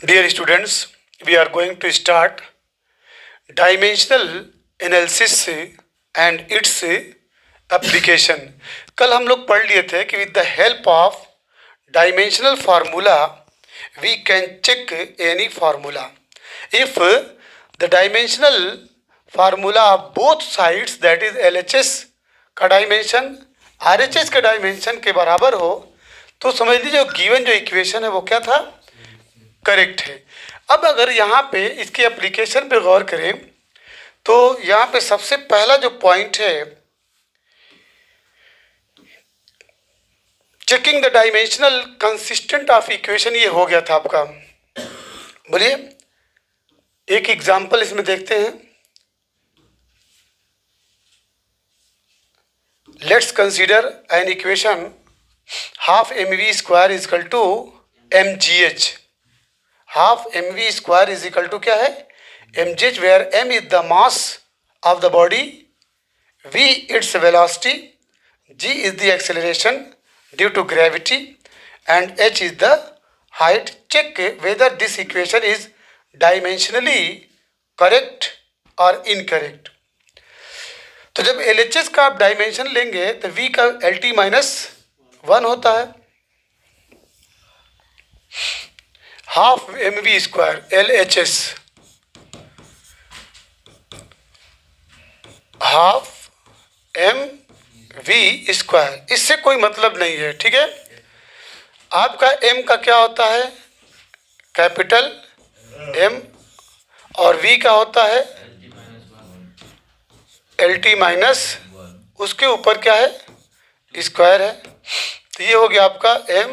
Dear students, we are going to start dimensional analysis and its application. कल हम लोग पढ़ लिए थे कि with the help of dimensional formula we can check any formula. If the dimensional formula of both sides, that is LHS का dimension RHS के dimension के बराबर हो तो समझ लीजिए गिवन जो इक्वेशन है वो क्या था, करेक्ट है। अब अगर यहाँ पे इसके एप्लीकेशन पे गौर करें तो यहाँ पे सबसे पहला जो पॉइंट है, checking the dimensional consistent of equation, ये हो गया था आपका। बोलिए एक एग्जांपल इसमें देखते हैं। Let's consider an equation half mv square is equal to mgh। Half mv square is equal to क्या है, mgh, where m is the mass of the body, v its velocity, g is the acceleration due to gravity and h is the height. Check whether this equation is dimensionally correct और incorrect. तो जब LHS का आप dimension लेंगे तो v का LT-1 होता है। Half mv square LHS, half mv square, इससे कोई मतलब नहीं है, ठीक है। आपका m का क्या होता है, कैपिटल M, और v का होता है LT-, उसके ऊपर क्या है, स्क्वायर है। तो ये हो गया आपका m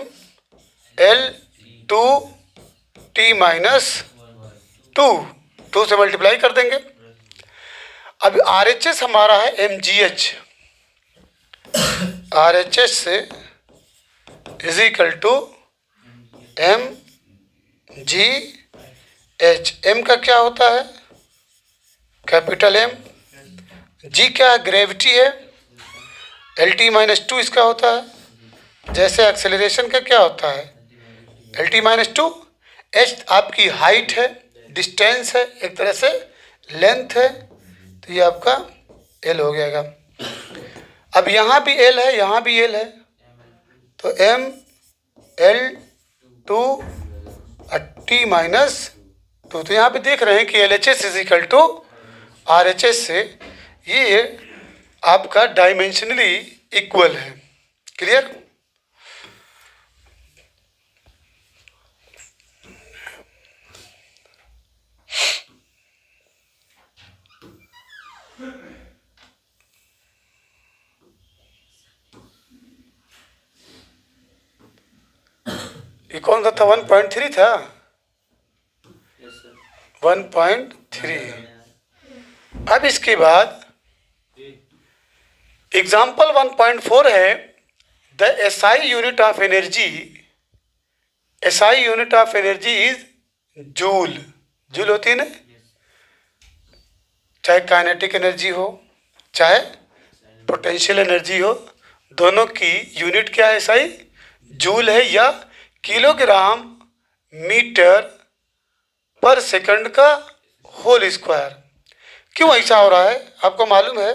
L2T-2 से मल्टीप्लाई कर देंगे। अब RHS हमारा है mgh, RHS से is equal to mgh। m का क्या होता है, कैपिटल M, g क्या है, ग्रेविटी है, LT-2 इसका होता है। जैसे एक्सेलरेशन का क्या होता है, LT-2, h आपकी हाइट है, डिस्टेंस है, एक तरह से लेंथ है, तो ये आपका L हो जाएगा। अब यहाँ भी L है, यहाँ भी L है, तो m L2T-2। तो यहाँ पे देख रहे हैं कि LHS is equal to RHS से ये आपका डायमेंशनली इक्वल है। क्लियर? ये कौन सा था, 1.3 था, 1.3। अब इसके बाद एग्जाम्पल 1.4 है, the SI unit of energy, SI unit of energy is joule. Joule होती है ना, चाहे काइनेटिक एनर्जी हो चाहे पोटेंशियल एनर्जी हो, दोनों की यूनिट क्या है, SI जूल है या किलोग्राम मीटर पर सेकंड का होल स्क्वायर। क्यों ऐसा हो रहा है, आपको मालूम है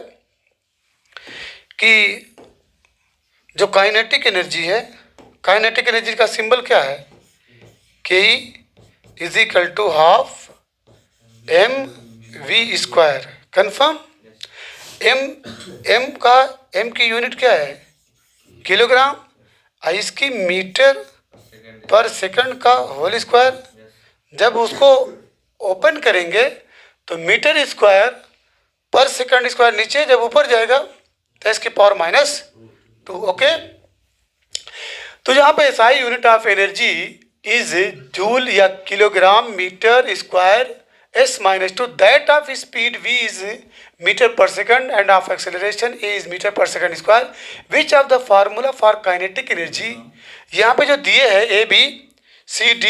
कि जो काइनेटिक एनर्जी है, काइनेटिक एनर्जी का सिंबल क्या है, K is equal to half mv square. Confirm? m की यूनिट क्या है, किलोग्राम, इसकी मीटर पर सेकंड का होल स्क्वायर। जब उसको ओपन करेंगे तो मीटर स्क्वायर पर सेकंड स्क्वायर नीचे, जब ऊपर जाएगा तो इसकी पावर -2। ओके, तो यहाँ पे SI unit of energy is joule या kilogram metre square, S-2, that of speed v is metre per second and of acceleration a is metre per second square. Which of the formula for kinetic energy, यहाँ पे जो दिए है A B C D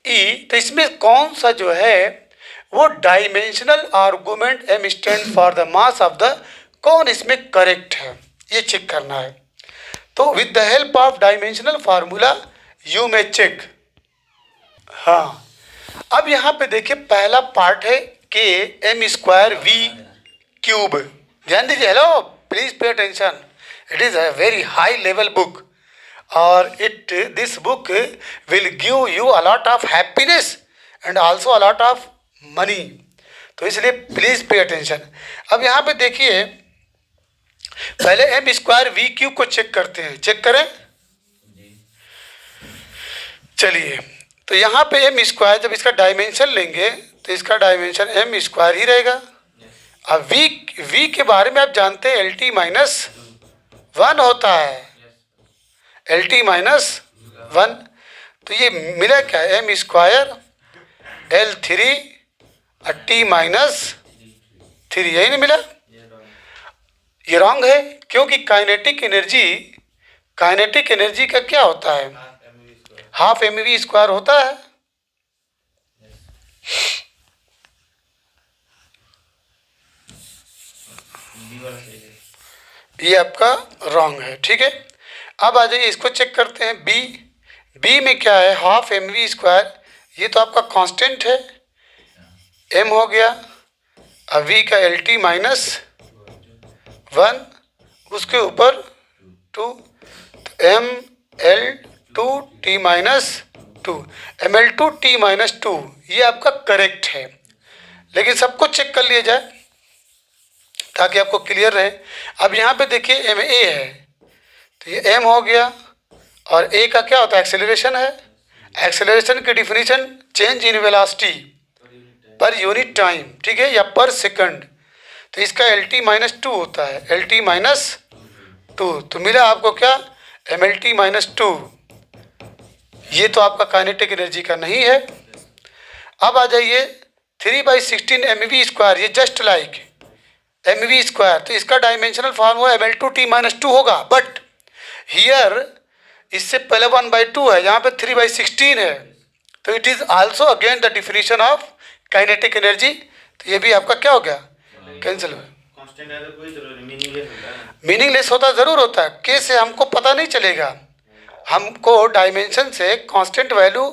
E, तो इसमें कौन सा जो है वो dimensional argument m stand for the mass of the, कौन इसमें करेक्ट है, ये चेक करना है। तो with the help of dimensional formula you may check. हाँ, अब यहाँ पे देखिए पहला पार्ट है के एम स्क्वायर वी क्यूब। ध्यान दीजिए, hello please pay attention, it is a very high level book और this book will give you a lot of happiness and also a lot of money, तो इसलिए please pay attention. अब यहाँ पे देखिए पहले एम स्क्वायर वी क्यूब को check करते हैं, चेक करें। चलिए, तो यहाँ पे एम स्क्वायर जब इसका डायमेंशन लेंगे तो इसका डायमेंशन एम स्क्वायर ही रहेगा। अब वी के बारे में आप जानते हैं एल टी माइनस वन होता है, एल टी माइनस वन, तो ये मिला क्या, M square L three T minus three, यही नहीं मिला। ये रॉन्ग है क्योंकि काइनेटिक एनर्जी का क्या होता है, हाफ एम वी स्क्वायर होता है। ये आपका रॉन्ग है, ठीक है। अब आ जाइए इसको चेक करते हैं, बी में क्या है, हाफ एम वी स्क्वायर, ये तो आपका कांस्टेंट है, एम हो गया, अब वी का एल टी माइनस वन, उसके ऊपर two, M L two T minus two, M L two T minus two, ये आपका करेक्ट है। लेकिन सबको चेक कर लिया जाए ताकि आपको क्लियर रहे। अब यहाँ पे देखिए एम ए है, तो ये एम हो गया और ए का क्या होता है, एक्सेलरेशन है। एक्सेलरेशन की definition change in velocity per unit time, ठीक है, या पर सेकंड, तो इसका एल टी माइनस टू होता है, एल टी माइनस टू, तो मिला आपको क्या, M L T minus two. ये तो आपका काइनेटिक एनर्जी का नहीं है। अब आ जाइए 3/16 एम वी स्क्वायर, ये just like M V square, तो इसका dimensional formula M L two T minus two होगा, बट हियर इससे पहले 1/2 है, यहाँ पे 3/16 है, तो it is also again the definition of kinetic energy, तो ये भी आपका क्या हो गया, कैंसिल हुआ। मीनिंगलेस होता ज़रूर होता है, के से हमको पता नहीं चलेगा, हमको डायमेंशन से कांस्टेंट वैल्यू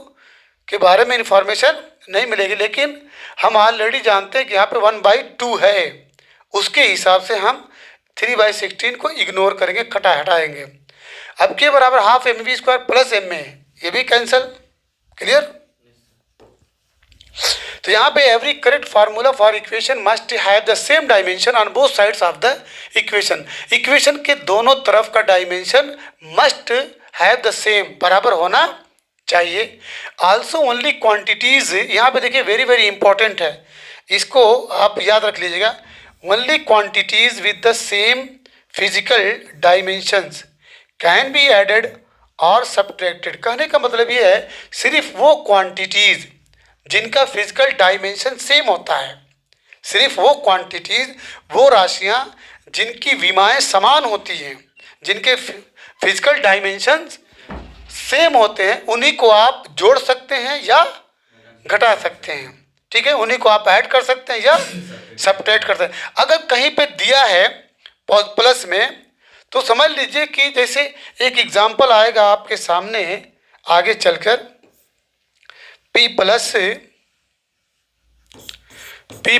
के बारे में इंफॉर्मेशन नहीं मिलेगी, लेकिन हम ऑलरेडी जानते हैं कि यहाँ पे 1/2 है, उसके हिसाब से हम 3/16 को इग्नोर करेंगे, हटाएंगे। अब के बराबर half M V square plus M A, ये भी कैंसिल, क्लियर। तो यहाँ पे every correct formula for equation must have the same dimension on both sides of the equation. Equation के दोनों तरफ का dimension must have the same, बराबर होना चाहिए। आल्सो ओनली क्वांटिटीज, यहाँ पे देखिए वेरी वेरी इंपॉर्टेंट है, इसको आप याद रख लीजिएगा, only quantities with the same physical dimensions can be added और सब्ट्रैक्टेड। कहने का मतलब ये है सिर्फ वो क्वांटिटीज जिनका फिजिकल डायमेंशन सेम होता है, सिर्फ वो क्वांटिटीज, वो राशियाँ जिनकी विमाएँ समान होती हैं, जिनके फिजिकल डायमेंशंस सेम होते हैं, उन्हीं को आप जोड़ सकते हैं या घटा सकते हैं, ठीक है, उन्हीं को आप ऐड कर सकते हैं या सब्ट्रैक्ट कर सकते हैं। अगर कहीं पे दिया है प्लस में तो समझ लीजिए कि जैसे एक एग्जांपल आएगा आपके सामने आगे चलकर, P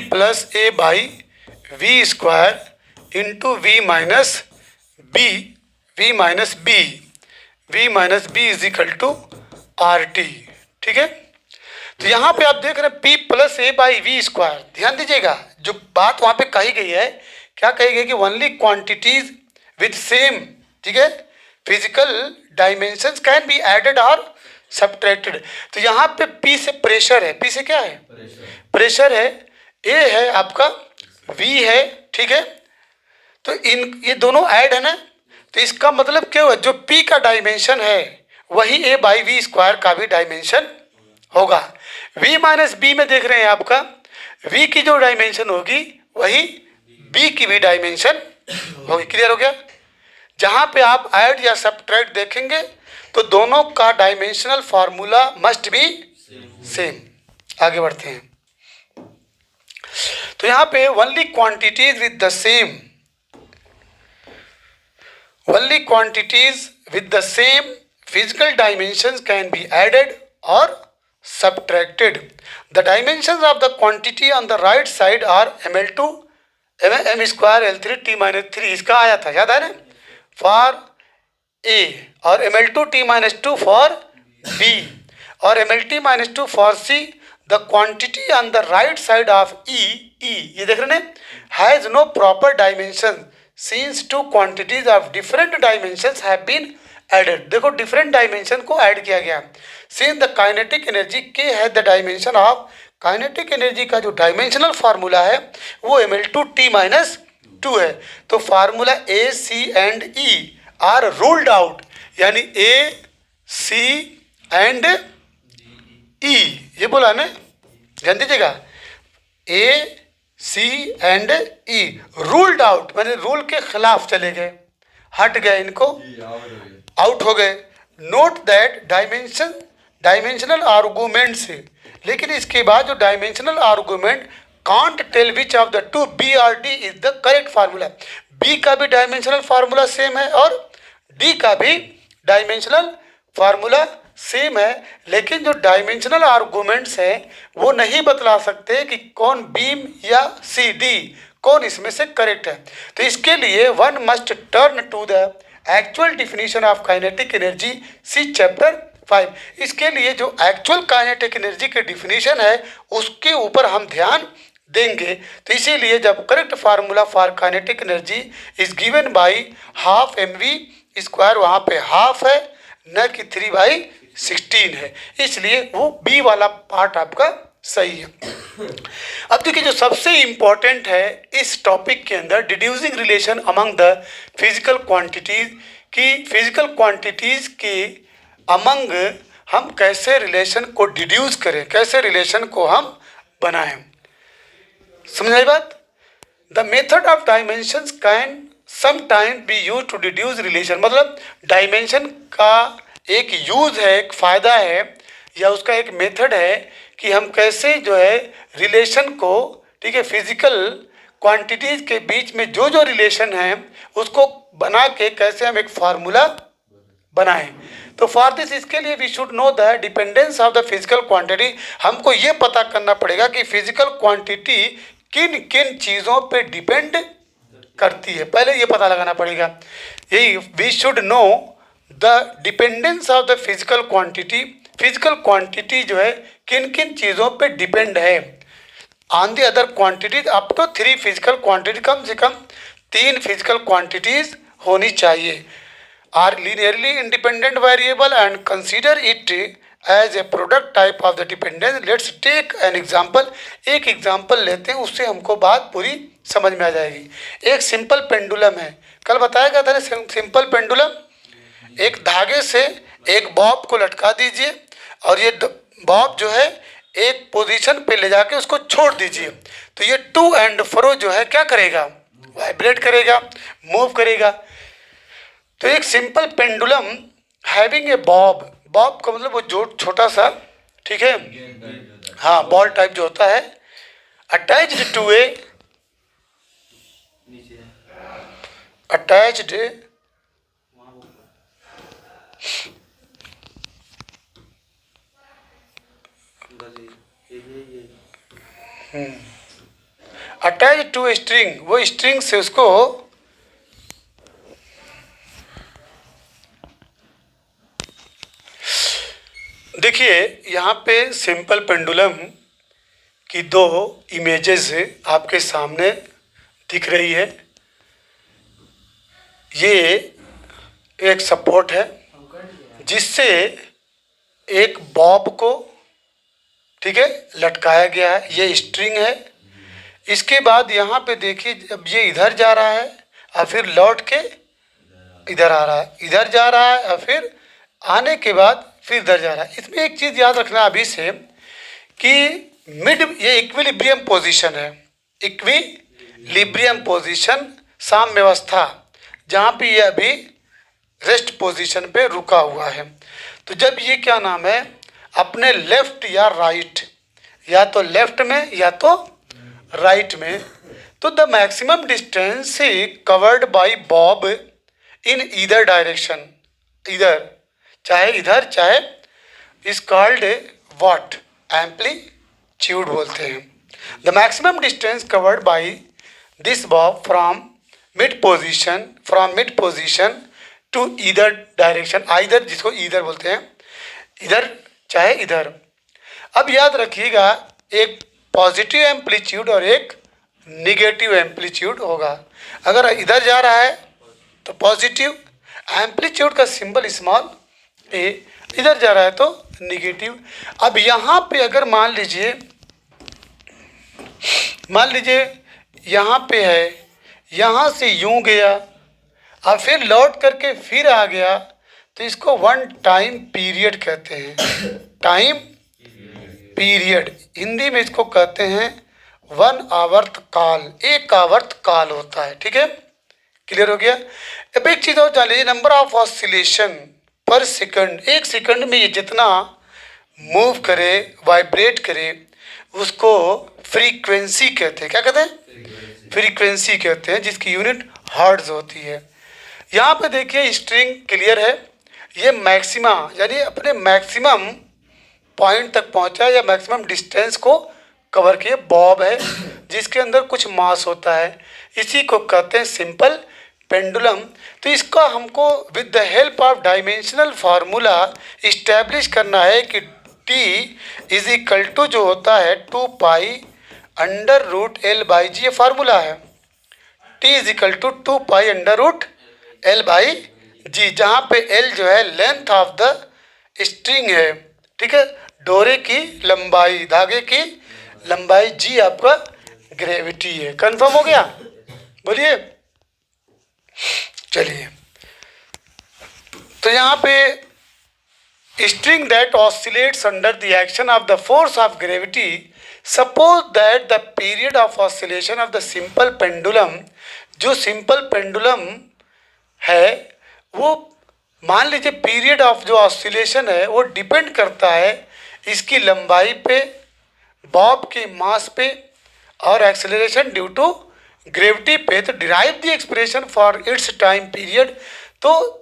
plus A by V square into V minus B is equal to R T, ठीक है। तो यहाँ पे आप देख रहे हैं P plus A by V square, ध्यान दीजिएगा जो बात वहाँ पे कही गई है, क्या कही गई कि ओनली क्वांटिटीज विथ सेम, ठीक है, physical dimensions can be added और सब्ट्रैक्टेड। तो यहाँ पे P से प्रेशर है, P से क्या है, प्रेशर है, A है आपका, V है, ठीक है, तो ये दोनों ऐड है ना, तो इसका मतलब क्या हुआ, जो P का डायमेंशन है वही A बाई वी स्क्वायर का भी डायमेंशन होगा। V माइनस बी में देख रहे हैं आपका V की जो डायमेंशन होगी वही B की भी डायमेंशन होगी, क्लियर हो गया। जहाँ पे आप ऐड या सब्ट्रैक्ट देखेंगे तो दोनों का dimensional formula must be same. आगे बढ़ते हैं, तो यहाँ पे only quantities with the same, only quantities with the same physical dimensions can be added और subtracted. The dimensions of the quantity on the right side are ml2 m square l3 t minus 3. इसका आया था, याद है ना, for a, और ml2 t minus 2 for B, और mlt minus 2 for C. The quantity on the right side of E, ये देख रहे हैं, has no proper dimension since two quantities of different dimensions have been added. देखो different dimension को add किया गया. Since the kinetic energy के है the dimension of, kinetic energy का जो डायमेंशनल फार्मूला है वो ml2 t -2 है. तो formula A, C and E are ruled out, यानी ए, सी एंड ई, ये बोला ना, ध्यान दीजिएगा, ए, C and E ruled out, मैंने रूल के खिलाफ चले गए, हट गए, इनको आउट हो गए. नोट दैट डायमेंशनल आर्गूमेंट से, लेकिन इसके बाद जो dimensional argument can't tell which of the two B or D is the correct formula. B का भी डायमेंशनल फार्मूला सेम है और डी का भी डायमेंशनल फार्मूला सेम है, लेकिन जो डायमेंशनल आर्गूमेंट्स हैं वो नहीं बतला सकते कि कौन बीम या सी डी, कौन इसमें से करेक्ट है. तो इसके लिए one must turn to the actual definition of kinetic energy, see chapter 5. इसके लिए जो एक्चुअल काइनेटिक एनर्जी के डिफिनीशन है उसके ऊपर हम ध्यान देंगे. तो इसीलिए जब correct formula for kinetic energy is given by half mv², वहाँ पे हाफ है, न कि 3/16 है, इसलिए वो बी वाला पार्ट आपका सही है. अब देखिए जो सबसे इम्पोर्टेंट है इस टॉपिक के अंदर, deducing relation among the physical quantities, की फिजिकल क्वांटिटीज के अमंग हम कैसे रिलेशन को डिड्यूस करें, कैसे रिलेशन को हम बनाएं. समझ आई बात. The method of dimensions can sometime be use to deduce relation, मतलब डायमेंशन का एक यूज है, एक फ़ायदा है, या उसका एक मेथड है कि हम कैसे जो है रिलेशन को, ठीक है, फिजिकल क्वांटिटीज के बीच में जो जो रिलेशन है उसको बना के कैसे हम एक फार्मूला बनाएं. तो फॉर दिस, इसके लिए we should know the dependence of the physical quantity. हमको ये पता करना पड़ेगा कि फिजिकल क्वांटिटी किन किन चीज़ों पे डिपेंड करती है, पहले ये पता लगाना पड़ेगा. यही we should know the dependence of the physical quantity. Physical quantity जो है किन किन चीज़ों पे डिपेंड है on the other quantities, up to 3 physical quantity, कम से कम 3 फिजिकल क्वांटिटीज होनी चाहिए. Are linearly independent variable and consider it as a product type of the dependence. Let's take an example. एक एग्जाम्पल लेते हैं, उससे हमको बात पूरी समझ में आ जाएगी. एक सिंपल पेंडुलम है, कल बताया गया था ना सिंपल पेंडुलम. एक धागे से एक बॉब को लटका दीजिए और ये बॉब जो है एक पोजीशन पे ले जाके उसको छोड़ दीजिए, तो ये टू एंड फ्रो जो है क्या करेगा, वाइब्रेट करेगा, मूव करेगा. तो एक simple pendulum having a Bob, Bob का मतलब वो जो छोटा सा, ठीक है, हाँ, बॉल टाइप जो होता है, attached to a attached attach to a string, वो स्ट्रिंग से उसको देखिए यहाँ पे सिंपल पेंडुलम की 2 इमेजेस आपके सामने दिख रही है. ये एक सपोर्ट है जिससे एक बॉब को, ठीक है, लटकाया गया है, ये स्ट्रिंग है. इसके बाद यहाँ पे देखिए जब ये इधर जा रहा है और फिर लौट के इधर आ रहा है, इधर जा रहा है और फिर आने के बाद फिर इधर जा रहा है. इसमें एक चीज़ याद रखना अभी से कि ये इक्विलिब्रियम पोजीशन है, इक्विलिब्रियम पोजीशन, साम्यावस्था, जहाँ पे ये अभी रेस्ट पोजीशन पे रुका हुआ है. तो जब ये क्या नाम है अपने लेफ्ट या राइट, या तो लेफ्ट में या तो राइट में, तो the maximum distance covered by Bob in either direction, इधर चाहे इधर चाहे, इज कॉल्ड वाट एम्पलीट्यूड बोलते हैं। The maximum distance covered by this bob from mid position to either direction, either जिसको ईदर बोलते हैं, इधर चाहे इधर। अब याद रखिएगा एक पॉजिटिव एम्पलीट्यूड और एक निगेटिव एम्पलीट्यूड होगा। अगर इधर जा रहा है तो पॉजिटिव, एम्पलीट्यूड का सिंबल स्मॉल ए, इधर जा रहा है तो निगेटिव। अब यहाँ पे अगर मान लीजिए यहाँ पे है, यहाँ से यूं गया और फिर लौट करके फिर आ गया, तो इसको वन टाइम पीरियड कहते हैं। टाइम पीरियड हिंदी में इसको कहते हैं वन आवर्त काल, एक आवर्त काल होता है। ठीक है, क्लियर हो गया। अब एक चीज़ और जान लीजिए, नंबर ऑफ ऑसिलेशन पर सेकंड, एक सेकंड में ये जितना मूव करे, वाइब्रेट करे, उसको फ्रीक्वेंसी कहते हैं। क्या कहते हैं? फ्रीक्वेंसी कहते हैं, जिसकी यूनिट हर्ट्ज होती है। यहाँ पे देखिए स्ट्रिंग क्लियर है, ये मैक्सिमा यानी अपने मैक्सिमम पॉइंट तक पहुँचा या मैक्सिमम डिस्टेंस को कवर किए। बॉब है जिसके अंदर कुछ मास होता है, इसी को कहते हैं सिंपल पेंडुलम। तो इसका हमको with the help of dimensional formula establish करना है कि T इज इक्वल टू जो होता है 2 pi under root L by g, ये फार्मूला है। T is equal to 2 pi under root L by g, जहाँ पे L जो है लेंथ ऑफ द स्ट्रिंग है, ठीक है, डोरे की लंबाई, धागे की लंबाई, जी आपका ग्रेविटी है। कंफर्म हो गया? बोलिए। चलिए, तो यहाँ पे string that oscillates under the action of the force of gravity, suppose that the period of oscillation of the simple pendulum, जो सिंपल पेंडुलम है वो मान लीजिए पीरियड ऑफ जो ऑसिलेशन है वो डिपेंड करता है इसकी लंबाई पे, बॉब के मास पे और एक्सेलरेशन ड्यू टू ग्रेविटी पे। तो derive the expression for its time period, तो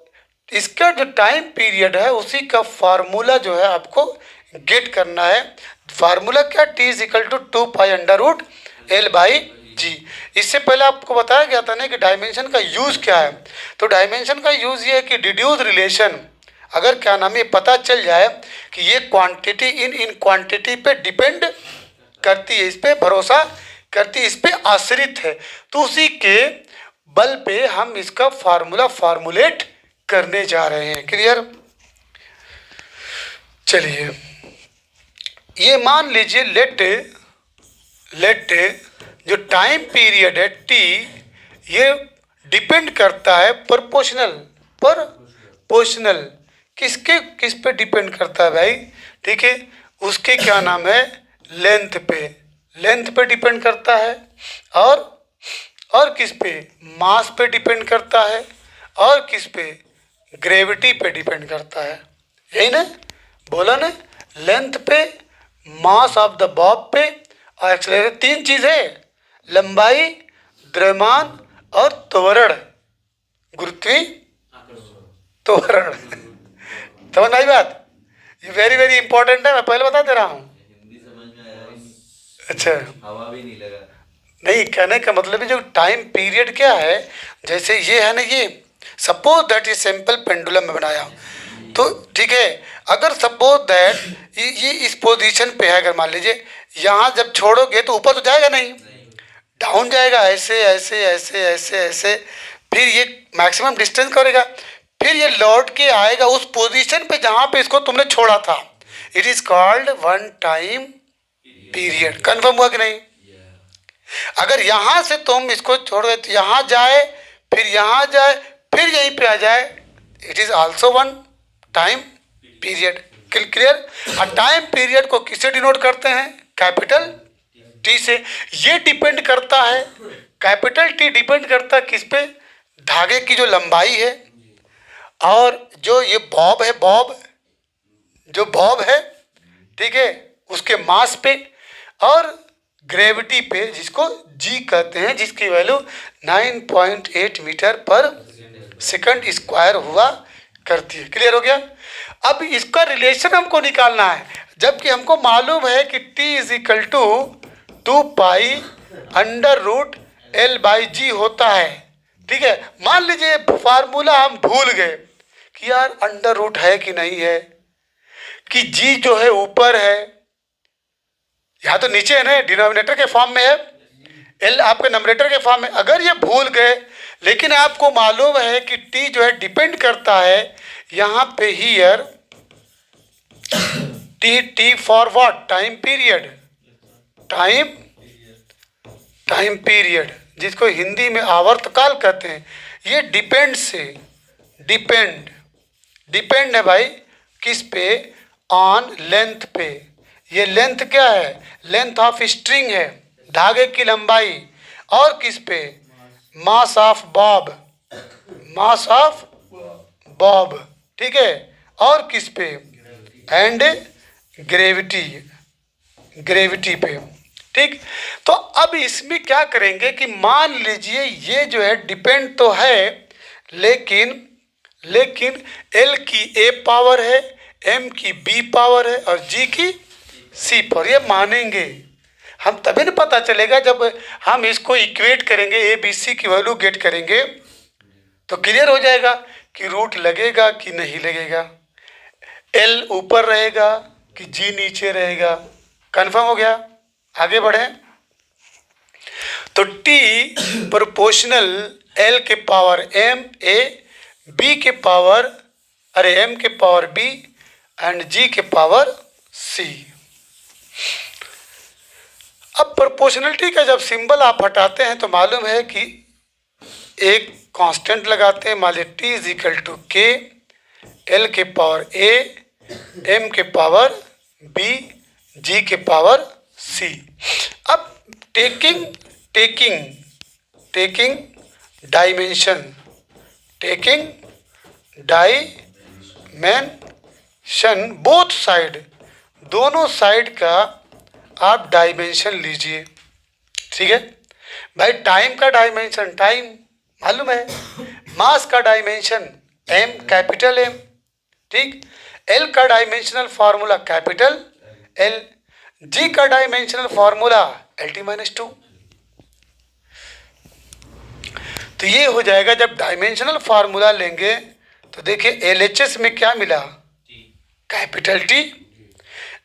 इसका जो टाइम पीरियड है उसी का फार्मूला जो है आपको गेट करना है। फार्मूला क्या? T is equal to 2 pi under root L by g. इससे पहले आपको बताया गया था ना कि डायमेंशन का यूज़ क्या है। तो डायमेंशन का यूज़ ये है कि डिड्यूस रिलेशन, अगर क्या नाम ये पता चल जाए कि ये क्वांटिटी इन क्वांटिटी पे डिपेंड करती है, इस पे भरोसा करती है, इस पे आश्रित है, तो उसी के बल पे हम इसका फार्मूला फार्मुलेट करने जा रहे हैं। क्लियर? चलिए, ये मान लीजिए लेट जो टाइम पीरियड है T, ये डिपेंड करता है प्रोपोर्शनल किस पे डिपेंड करता है भाई? ठीक है, उसके क्या नाम है, लेंथ पे डिपेंड करता है, और किस पे, मास पे डिपेंड करता है, और किस पे, ग्रेविटी पे डिपेंड करता है। यही ना बोला ना, लेंथ पे, मास ऑफ द बॉब पे और एक्सेलरेशन। 3 चीज़ है, लंबाई, द्रव्यमान और त्वरण, त्वरण। समझ आई बात? ये वेरी वेरी इंपॉर्टेंट है, मैं पहले बता दे रहा हूँ। हिंदी समझ में आया? अच्छा, हवा भी नहीं लगा। नहीं, कहने का मतलब है जो टाइम पीरियड क्या है, जैसे ये है ना, ये सपोज दैट ये सिंपल पेंडुलम में बनाया, तो ठीक है, अगर सपोज दैट ये इस पोजीशन पे है, अगर मान लीजिए यहाँ जब छोड़ोगे तो ऊपर तो जाएगा नहीं, डाउन जाएगा, ऐसे ऐसे ऐसे ऐसे ऐसे, फिर ये मैक्सिमम डिस्टेंस करेगा, फिर ये लौट के आएगा उस पोजीशन पे जहाँ पे इसको तुमने छोड़ा था। It is called one time period. Confirm हुआ कि नहीं? अगर यहाँ से तुम इसको छोड़ गए तो यहाँ जाए, फिर यहाँ जाए, फिर यहीं पे आ जाए, it is also one time period. Clear? और टाइम पीरियड को किससे डिनोट करते हैं? कैपिटल T से। ये डिपेंड करता है, कैपिटल T डिपेंड करता है किस पे? धागे की जो लंबाई है, और जो ये बॉब है, ठीक है, उसके मास पे, और ग्रेविटी पे, जिसको G कहते हैं, जिसकी value 9.8 metre per second square हुआ करती है। क्लियर हो गया? अब इसका रिलेशन हमको निकालना है। जबकि हमको मालूम है कि T is equal to 2 pi under root L/G होता है। ठीक है, मान लीजिए फार्मूला हम भूल गए कि यार अंडर रूट है कि नहीं है, कि जी जो है ऊपर है, यहाँ तो नीचे है ना, डिनोमिनेटर के फॉर्म में है, एल आपके नंबरेटर के फॉर्म में। अगर ये भूल गए, लेकिन आपको मालूम है कि टी जो है डिपेंड करता है यहाँ पे here T for what, time period, time period जिसको हिंदी में आवर्तकाल कहते हैं। ये डिपेंड से डिपेंड है भाई किस पे, ऑन लेंथ पे। ये लेंथ क्या है, लेंथ ऑफ स्ट्रिंग है, धागे की लंबाई, और किस पे, मास ऑफ बॉब, ठीक है, और किस पे, एंड ग्रेविटी पे। ठीक, तो अब इसमें क्या करेंगे कि मान लीजिए ये जो है डिपेंड तो है, लेकिन L की A पावर है, M की B पावर है और G की C पावर। ये मानेंगे हम, तभी ना पता चलेगा जब हम इसको इक्वेट करेंगे, ABC की वैल्यू गेट करेंगे तो क्लियर हो जाएगा कि रूट लगेगा कि नहीं लगेगा, L ऊपर रहेगा कि G नीचे रहेगा। कन्फर्म हो गया, आगे बढ़े। तो T प्रोपोर्शनल L के पावर M A, B के पावर M के पावर B एंड G के पावर C। अब प्रोपोर्शनलिटी का जब सिंबल आप हटाते हैं तो मालूम है कि एक कांस्टेंट लगाते हैं, मान लीजिए T is equal to K, L के पावर A, M के पावर B, G के पावर C। अब टेकिंग डायमेंशन बोथ साइड, दोनों साइड का आप डायमेंशन लीजिए। ठीक है भाई, टाइम का डायमेंशन टाइम मालूम है, मास का डायमेंशन M, कैपिटल M। ठीक, L का dimensional formula capital L, G का डायमेंशनल फार्मूला LT-2। तो ये हो जाएगा, जब डायमेंशनल फार्मूला लेंगे तो देखिए LHS में क्या मिला, capital T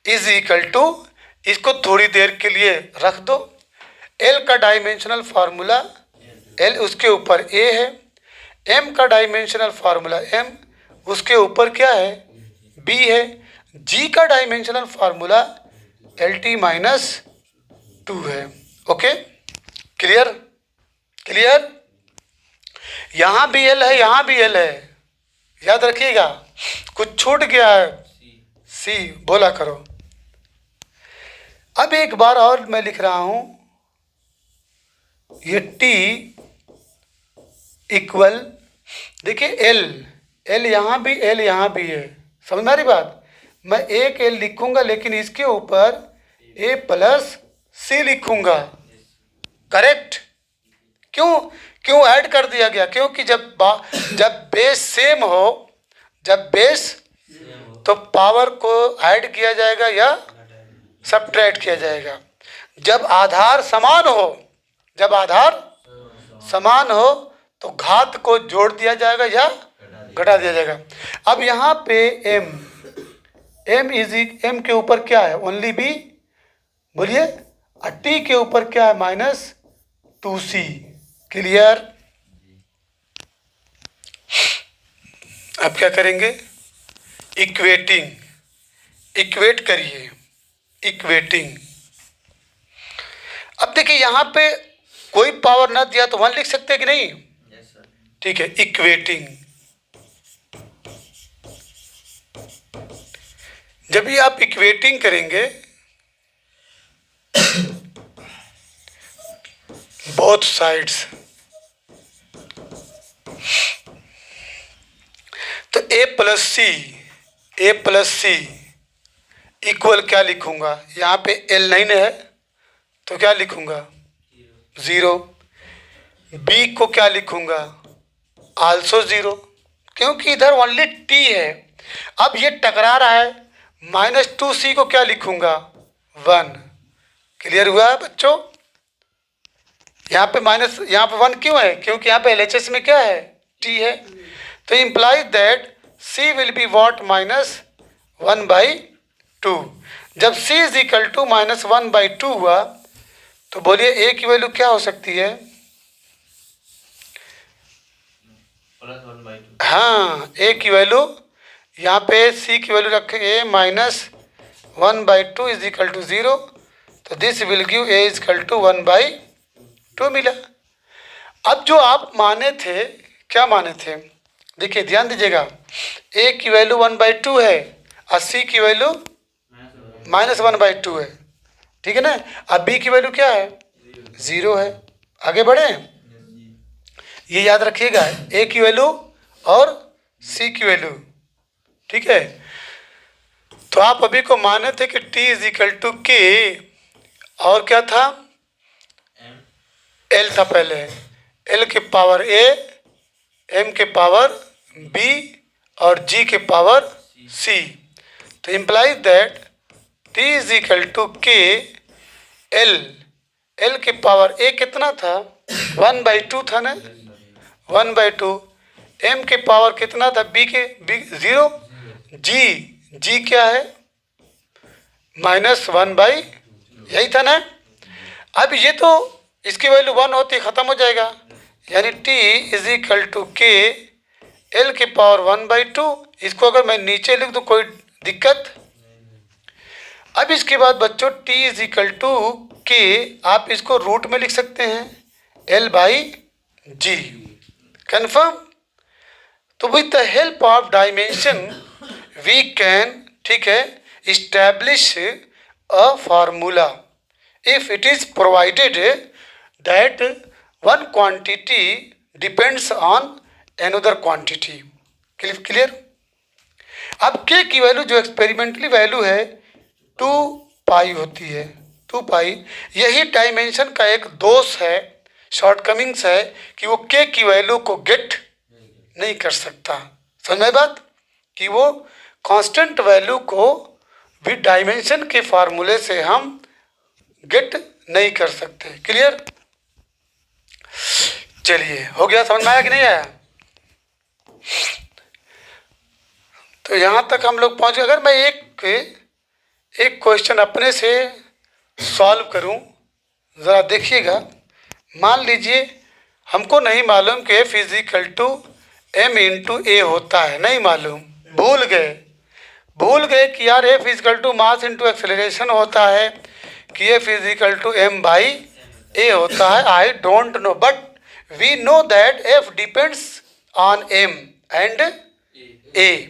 is equal to, इसको थोड़ी देर के लिए रख दो, L का डायमेंशनल फार्मूला L, उसके ऊपर A है, M का डायमेंशनल फार्मूला M, उसके ऊपर क्या है, B है, G का डायमेंशनल फार्मूला LT-2 है। Okay, clear. यहाँ भी L है, यहाँ भी L है, याद रखिएगा, कुछ छूट गया है, C बोला करो। अब एक बार और मैं लिख रहा हूं, ये T इक्वल, देखिए L यहाँ भी, L यहाँ भी है, समझ में आ रही बात। मैं एक L लिखूंगा लेकिन इसके ऊपर A प्लस C लिखूंगा, करेक्ट। क्यों ऐड कर दिया गया, क्योंकि जब बेस सेम हो, जब बेस तो पावर को ऐड किया जाएगा या सब्ट्रैक्ट किया जाएगा। जब आधार समान हो तो घात को जोड़ दिया जाएगा या घटा दिया जाएगा। अब यहाँ पे M के ऊपर क्या है, ओनली B, बोलिए, और T के ऊपर क्या है, -2C। क्लियर। अब क्या करेंगे, इक्वेट करिए, इक्वेटिंग। अब देखिए यहाँ पे कोई पावर ना दिया तो 1 लिख सकते हैं कि नहीं, ठीक है, इक्वेटिंग। जब भी आप इक्वेटिंग करेंगे बोथ साइड्स, तो A प्लस C इक्वल क्या लिखूंगा, यहाँ पे L नहीं है तो क्या लिखूंगा, 0। B को क्या लिखूंगा, आल्सो 0, क्योंकि इधर ओनली T है। अब ये टकरा रहा है, -2c को क्या लिखूंगा, 1। क्लियर हुआ है बच्चों? यहाँ पे माइनस, यहाँ पे 1 क्यों है, क्योंकि यहाँ पे LHS में क्या है, t है। तो implies that c will be what, -1/2। जब c इज इक्वल टू -1/2 हुआ तो बोलिए a की वैल्यू क्या हो सकती है? +1/2। हाँ, a की वैल्यू, यहाँ पे c की वैल्यू रखेंगे -1/2 इज इक्वल टू 0, तो this will give a is equal to 1/2 मिला। अब जो आप माने थे, क्या माने थे, देखिए ध्यान दीजिएगा, a की वैल्यू 1/2 है और c की वैल्यू -1/2 है, ठीक है ना। अब b की वैल्यू क्या है, 0 है। आगे बढ़े, ये याद रखिएगा, a की वैल्यू और c की वैल्यू, ठीक है। तो आप अभी को माने थे कि t is equal to k, और क्या था, l था पहले, l के पावर a, m के पावर b और g के पावर c। तो implies that t is equal to k, l के पावर a कितना था, 1/2 था ना, 1/2। m के पावर कितना था, b 0, g क्या है, -1/, यही था ना। अब ये तो इसकी वैल्यू 1 होती ख़त्म हो जाएगा, यानी t is equal to k, l के पावर 1/2। इसको अगर मैं नीचे लिख दूँ कोई दिक्कत? अब इसके बाद बच्चों t is equal to k, आप इसको रूट में लिख सकते हैं, l/g। कन्फर्म? तो with the help of dimension we can, ठीक है, establish a formula if it is provided that one quantity depends on another quantity। Clear? अब k की वैल्यू जो एक्सपेरिमेंटली वैल्यू है 2π होती है, 2π। यही डायमेंशन का एक दोष है, शॉर्टकमिंग्स है, कि वो k की वैल्यू को गेट नहीं कर सकता। समझ में बात, कि वो कांस्टेंट वैल्यू को भी डायमेंशन के फार्मूले से हम गेट नहीं कर सकते। क्लियर? चलिए, हो गया, समझ में आया कि नहीं आया? तो यहाँ तक हम लोग पहुँच गए। अगर मैं एक क्वेश्चन अपने से सॉल्व करूँ, ज़रा देखिएगा। मान लीजिए हमको नहीं मालूम कि F is equal to m into a होता है, नहीं मालूम, भूल गए कि यार F is equal to mass into acceleration होता है, कि F is equal to m/a होता है। I don't know, but we know that F depends on m and a।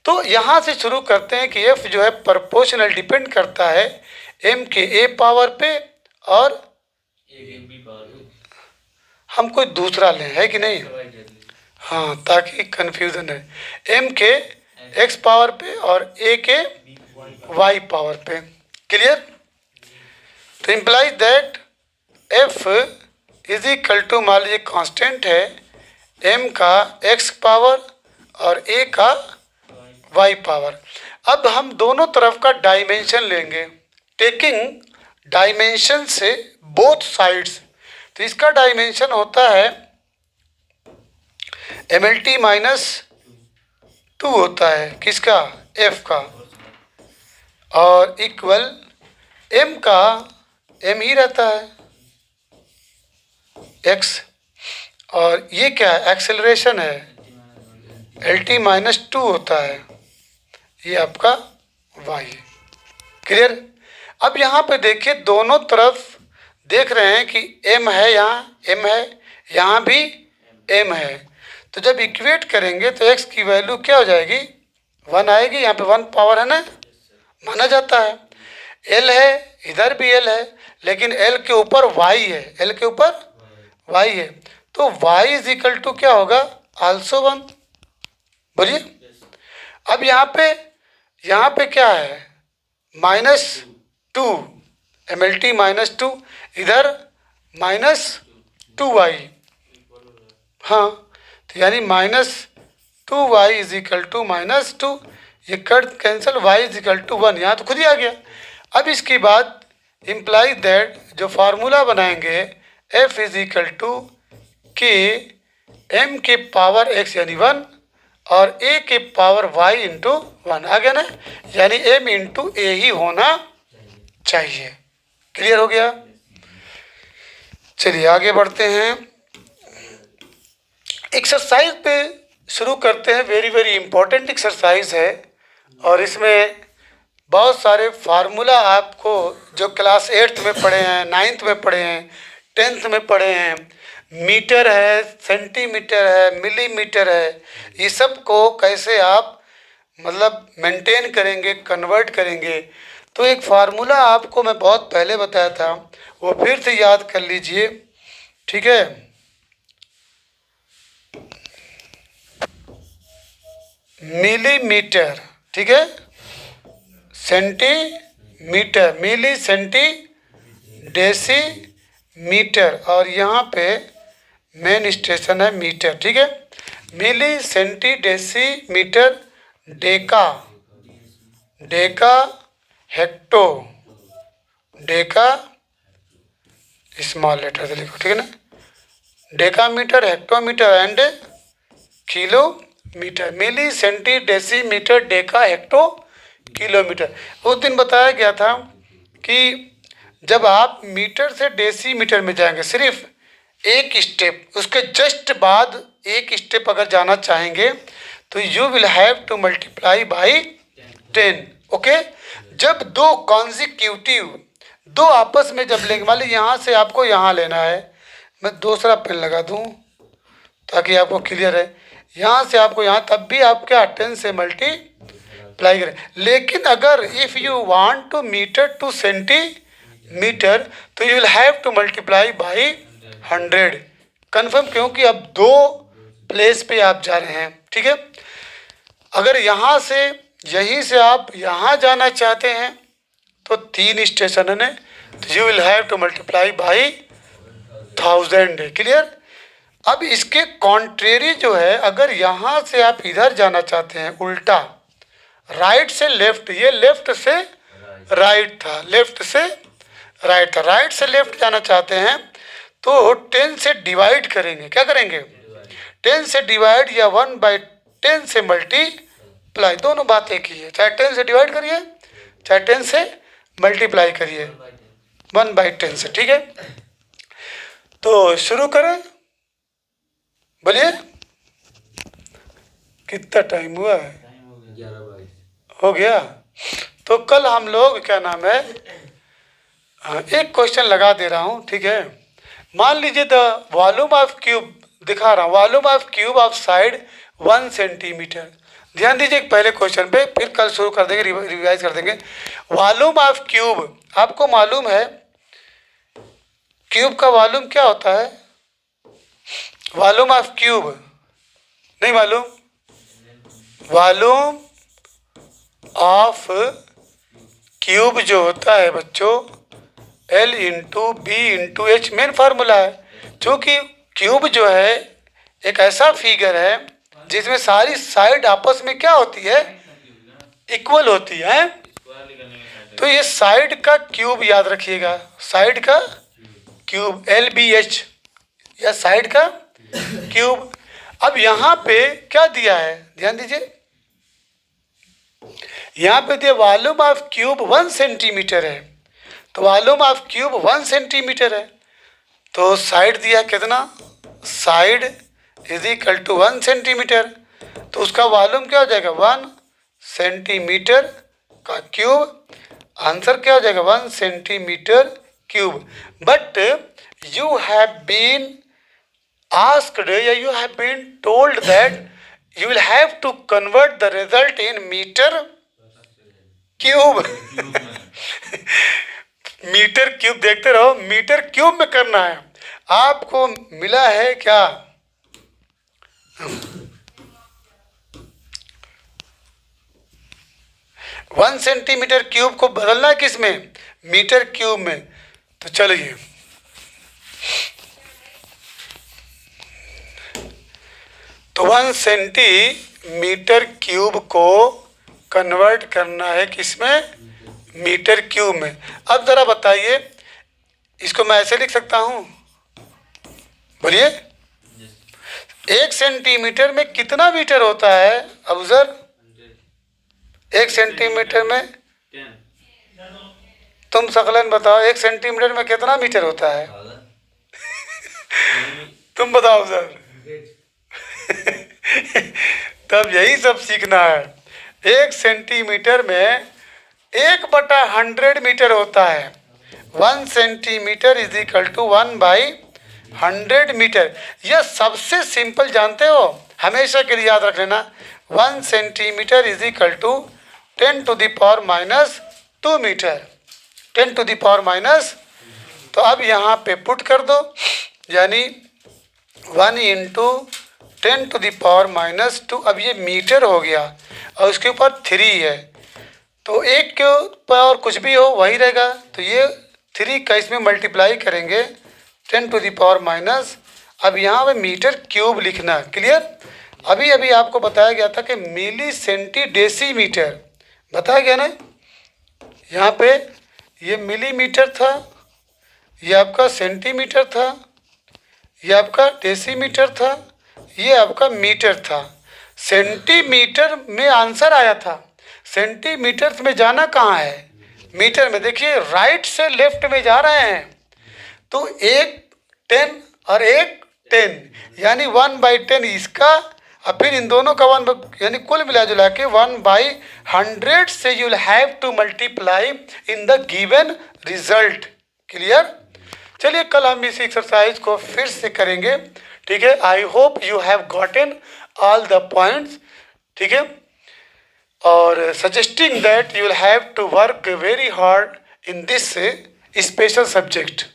तो यहाँ से शुरू करते हैं कि F जो है प्रोपोर्शनल डिपेंड करता है m के a पावर पे, और हम कोई दूसरा लें, है कि नहीं? हाँ, ताकि कन्फ्यूज़न है, m के x पावर पे और a के y पावर पे। क्लियर? तो implies that f is equal to, मान लीजिए कांस्टेंट है, m का x पावर और a का y पावर। अब हम दोनों तरफ का डायमेंशन लेंगे, टेकिंग डायमेंशन से बोथ साइड्स। तो इसका डायमेंशन होता है MLT -2 होता है, किसका, f का, और इक्वल m का m ही रहता है, x, और ये क्या है, एक्सेलरेशन है, LT -2 होता है, ये आपका y है। क्लियर? अब यहाँ पे देखिए, दोनों तरफ देख रहे हैं कि m है, यहाँ m है, यहाँ भी m है। तो जब इक्वेट करेंगे तो x की वैल्यू क्या हो जाएगी, 1 आएगी। यहाँ पे 1 पावर है ना, माना जाता है। l है, इधर भी l है, लेकिन l के ऊपर y है, l के ऊपर y है, तो y इज इक्वल टू क्या होगा, आल्सो 1। बोलिए। अब यहाँ पे क्या है, -2, MLT -2, इधर -2y, हाँ, तो यानी -2y इज इक्वल टू -2, ये cut cancel, y is equal to 1, यहाँ तो खुद ही आ गया। अब इसके बाद इम्प्लाई दैट जो फार्मूला बनाएंगे f इज इक्वल टू के m के पावर x यानी 1 और a के पावर y इंटू 1 आ गया ना, यानी m इंटू a ही होना चाहिए। क्लियर हो गया? चलिए आगे बढ़ते हैं, एक्सरसाइज पे शुरू करते हैं। वेरी वेरी इंपॉर्टेंट एक्सरसाइज है और इसमें बहुत सारे फार्मूला आपको जो क्लास 8th में पढ़े हैं, 9th में पढ़े हैं, 10th में पढ़े हैं, मीटर है, सेंटीमीटर है, मिलीमीटर है, ये सब को कैसे आप मतलब मेंटेन करेंगे, कन्वर्ट करेंगे। तो एक फार्मूला आपको मैं बहुत पहले बताया था, वो फिर से याद कर लीजिए, ठीक है। मिलीमीटर, ठीक है, centimetre, milli centi deci metre, और यहाँ पे मेन स्टेशन है मीटर, ठीक है। Milli centi deci metre, deca, deca hecto, deca small letter से लिखो, ठीक है ना, decametre, hectometre and kilometre. Milli centi deci metre, deca hecto kilometre. उस दिन बताया गया था कि जब आप मीटर से डेसी मीटर में जाएंगे, सिर्फ एक स्टेप, उसके जस्ट बाद एक स्टेप अगर जाना चाहेंगे तो you will have to multiply by 10, okay. जब दो कॉन्जिक्यूटिव, दो आपस में जब लेंगे, मान लीजिए यहाँ से आपको यहाँ लेना है, मैं दूसरा पेन लगा दूँ ताकि आपको क्लियर है, यहाँ से आपको यहाँ, तब भी आप क्या 10 से मल्टीप्लाई करें। लेकिन अगर if you want to metre to centimetre तो you will have to multiply by 100, confirm, क्योंकि अब दो प्लेस पे आप जा रहे हैं, ठीक है। अगर यहाँ से, यहीं से आप यहाँ जाना चाहते हैं तो 3 स्टेशन है, तो you will have to multiply by 1000, clear. अब इसके कॉन्ट्रेरी जो है, अगर यहाँ से आप इधर जाना चाहते हैं उल्टा, राइट से लेफ्ट, ये लेफ्ट से राइट था, लेफ्ट से राइट था, राइट से लेफ्ट जाना चाहते हैं तो 10 से डिवाइड करेंगे, क्या करेंगे, 10 से डिवाइड या 1/10 से मल्टीप्लाई, दोनों बात एक ही है, चाहे 10 से डिवाइड करिए चाहे 10 से मल्टीप्लाई करिए, 1/10 से, ठीक है। तो शुरू करें, बोलिए कितना टाइम हुआ है? 11 हो गया। तो कल हम लोग क्या नाम है, एक क्वेश्चन लगा दे रहा हूँ, ठीक है। मान लीजिए द वॉल्यूम ऑफ क्यूब दिखा रहा हूँ, volume of cube of side 1 centimetre. ध्यान दीजिए पहले क्वेश्चन पे, फिर कल शुरू कर देंगे, रिवाइज कर देंगे। वॉल्यूम ऑफ क्यूब, आपको मालूम है क्यूब का वॉल्यूम क्या होता है? वॉल्यूम ऑफ क्यूब नहीं मालूम? वॉल्यूम ऑफ क्यूब जो होता है बच्चों, L into B into H main formula है। क्योंकि क्यूब जो है एक ऐसा फिगर है जिसमें सारी साइड आपस में क्या होती है, इक्वल होती है। तो ये साइड का क्यूब याद रखिएगा, साइड का क्यूब LBH, या साइड का क्यूब। अब यहाँ पे क्या दिया है, ध्यान दीजिए, यहाँ पे दिया वॉल्यूम ऑफ क्यूब 1 सेंटीमीटर है, तो वॉल्यूम ऑफ क्यूब 1 सेंटीमीटर है, तो साइड दिया कितना, side is equal to 1 centimetre, तो उसका वॉल्यूम क्या हो जाएगा, 1 सेंटीमीटर का क्यूब। आंसर क्या हो जाएगा, 1 centimetre cube. But you have been asked या you have been told that you will have to convert the result in meter cube। Metre cube देखते रहो, मीटर क्यूब में करना है। आपको मिला है क्या, 1 सेंटीमीटर क्यूब को बदलना है किस में, मीटर क्यूब में। तो चलिए तो 1 सेंटीमीटर क्यूब को कन्वर्ट करना है किसमें, मीटर क्यूब में। अब ज़रा बताइए, इसको मैं ऐसे लिख सकता हूँ, बोलिए 1 सेंटीमीटर में कितना मीटर होता है अबूजर? 1 सेंटीमीटर में 10 तुम सकलन बताओ, 1 सेंटीमीटर में कितना मीटर होता है? तुम बताओ सर। तब यही सब सीखना है। 1 सेंटीमीटर में 1/100 मीटर होता है। 1 centimetre is equal to 1/100 metre. यह सबसे सिंपल जानते हो, हमेशा के लिए याद रख लेना। 1 centimetre is equal to 10⁻⁻2 metre. 10⁻⁻। तो अब यहाँ पे पुट कर दो, यानी 1 × 10⁻⁻2। अब ये मीटर हो गया और उसके ऊपर 3 है, तो 1 के ऊपर कुछ भी हो वही रहेगा। तो ये 3 का इसमें मल्टीप्लाई करेंगे 10⁻⁻। अब यहाँ पे मीटर क्यूब लिखना, क्लियर? अभी अभी आपको बताया गया था कि मिली सेंटी डेसीमीटर, बताया गया ना। यहाँ पे ये मिलीमीटर था, ये आपका सेंटीमीटर था, ये आपका डेसीमीटर था, ये आपका मीटर था। सेंटीमीटर में आंसर आया था, सेंटीमीटर में जाना कहाँ है, मीटर में। देखिए राइट से लेफ्ट में जा रहे हैं, तो एक 10 और एक 10, यानी 1/10 इसका, और फिर इन दोनों का 1, यानी कुल मिला जुला के 1/100 से you will have to multiply in the given result. Clear? चलिए कल हम इस एक्सरसाइज को फिर से करेंगे, ठीक है। I hope you have gotten all the points, ठीक है। और suggesting that you will have to work very hard in this special subject.